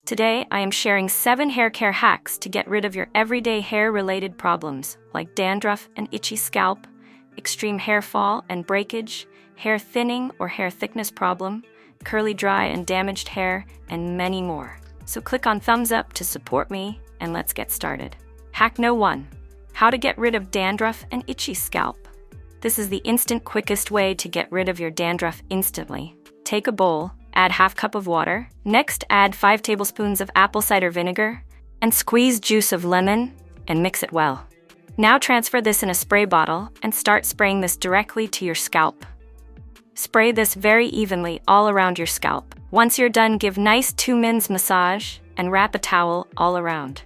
Today, I am sharing 7 hair care hacks to get rid of your everyday hair-related problems like dandruff and itchy scalp, extreme hair fall and breakage, hair thinning or hair thickness problem, curly, dry, and damaged hair, and many more. So click on thumbs up to support me, and let's get started. Hack No. 1. How to get rid of dandruff and itchy scalp. This is the instant quickest way to get rid of your dandruff instantly. Take a bowl, add half cup of water. Next, add 5 tablespoons of apple cider vinegar and squeeze juice of lemon and mix it well. Now transfer this in a spray bottle and start spraying this directly to your scalp. Spray this very evenly all around your scalp. Once you're done, give nice 2 minutes massage and wrap a towel all around.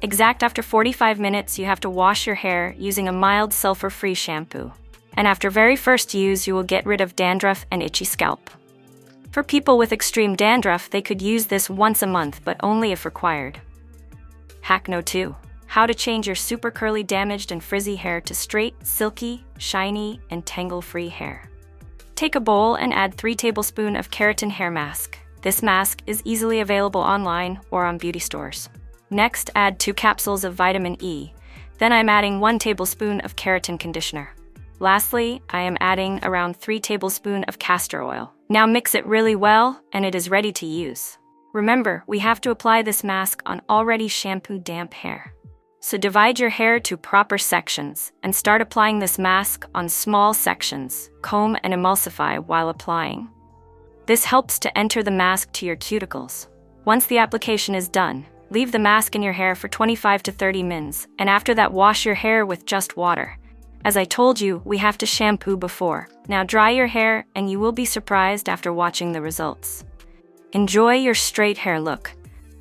Exact after 45 minutes, you have to wash your hair using a mild sulfur-free shampoo. And after very first use, you will get rid of dandruff and itchy scalp. For people with extreme dandruff, they could use this once a month, but only if required. Hack No. 2. How to change your super curly, damaged, and frizzy hair to straight, silky, shiny, and tangle-free hair. Take a bowl and add 3 tablespoons of keratin hair mask. This mask is easily available online or on beauty stores. Next, add 2 capsules of vitamin E. Then I'm adding 1 tablespoon of keratin conditioner. Lastly, I am adding around 3 tablespoons of castor oil. Now mix it really well, and it is ready to use. Remember, we have to apply this mask on already shampooed damp hair. So divide your hair to proper sections and start applying this mask on small sections. Comb and emulsify while applying. This helps to enter the mask to your cuticles. Once the application is done, leave the mask in your hair for 25 to 30 minutes, and after that wash your hair with just water. As I told you, we have to shampoo before. Now dry your hair and you will be surprised after watching the results. Enjoy your straight hair look.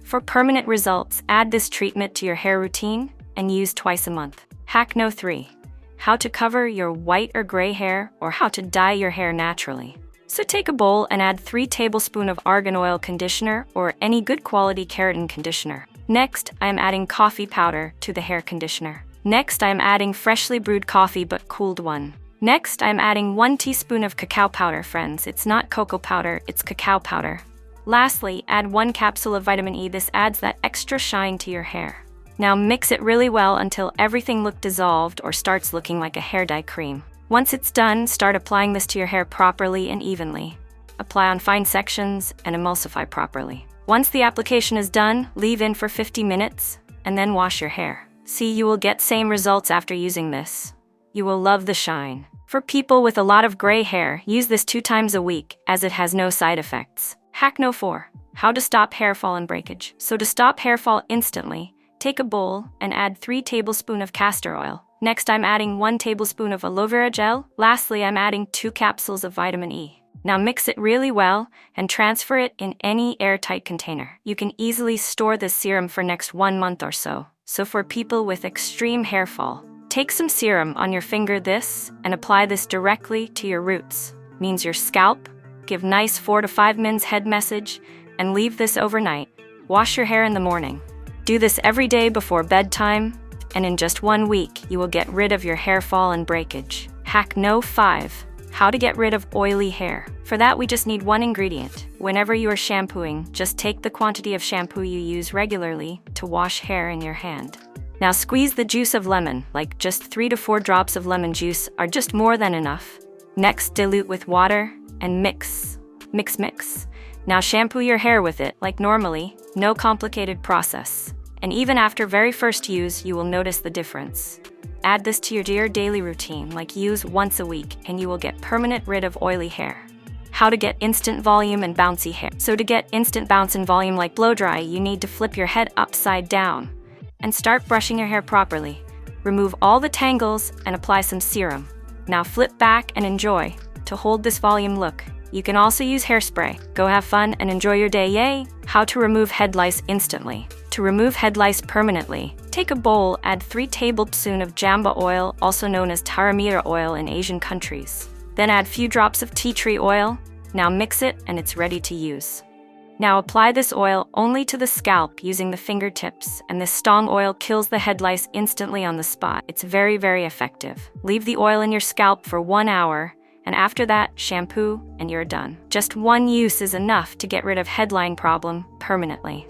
For permanent results, add this treatment to your hair routine and use twice a month. Hack No. 3. How to cover your white or gray hair, or how to dye your hair naturally. So take a bowl and add 3 tablespoons of argan oil conditioner or any good quality keratin conditioner. Next, I am adding coffee powder to the hair conditioner. Next, I am adding freshly brewed coffee but cooled one. Next, I am adding 1 teaspoon of cacao powder, friends. It's not cocoa powder, it's cacao powder. Lastly, add 1 capsule of vitamin E. This adds that extra shine to your hair. Now mix it really well until everything looks dissolved or starts looking like a hair dye cream. Once it's done, start applying this to your hair properly and evenly. Apply on fine sections and emulsify properly. Once the application is done, leave in for 50 minutes and then wash your hair. See, you will get same results after using this. You will love the shine. For people with a lot of gray hair, use this 2 times a week as it has no side effects. Hack No. 4. How to stop hair fall and breakage. So to stop hair fall instantly, take a bowl and add 3 tablespoons of castor oil. Next, I'm adding 1 tablespoon of aloe vera gel. Lastly, I'm adding 2 capsules of vitamin E. Now mix it really well and transfer it in any airtight container. You can easily store this serum for next 1 month or so. So for people with extreme hair fall, take some serum on your finger and apply this directly to your roots. Means your scalp. Give nice 4 to 5 minutes head massage and leave this overnight. Wash your hair in the morning. Do this every day before bedtime, and in just 1 week, you will get rid of your hair fall and breakage. Hack No. 5. How to get rid of oily hair. For that, we just need 1 ingredient. Whenever you are shampooing, just take the quantity of shampoo you use regularly to wash hair in your hand. Now squeeze the juice of lemon, like just 3 to 4 drops of lemon juice are just more than enough. Next, dilute with water and mix. Mix. Now shampoo your hair with it like normally, no complicated process. And even after very first use, you will notice the difference. Add this to your daily routine, like use once a week, and you will get permanent rid of oily hair. How to get instant volume and bouncy hair. So to get instant bounce and volume like blow dry, you need to flip your head upside down and start brushing your hair properly. Remove all the tangles and apply some serum. Now flip back and enjoy. To hold this volume look, you can also use hairspray. Go have fun and enjoy your day, yay! How to remove headlice instantly. To remove headlice permanently, take a bowl, add 3 tablespoons of jamba oil, also known as taramira oil in Asian countries. Then add few drops of tea tree oil. Now mix it and it's ready to use. Now apply this oil only to the scalp using the fingertips, and this strong oil kills the headlice instantly on the spot. It's very, very effective. Leave the oil in your scalp for 1 hour, and after that, shampoo and you're done. Just 1 use is enough to get rid of headline problem permanently.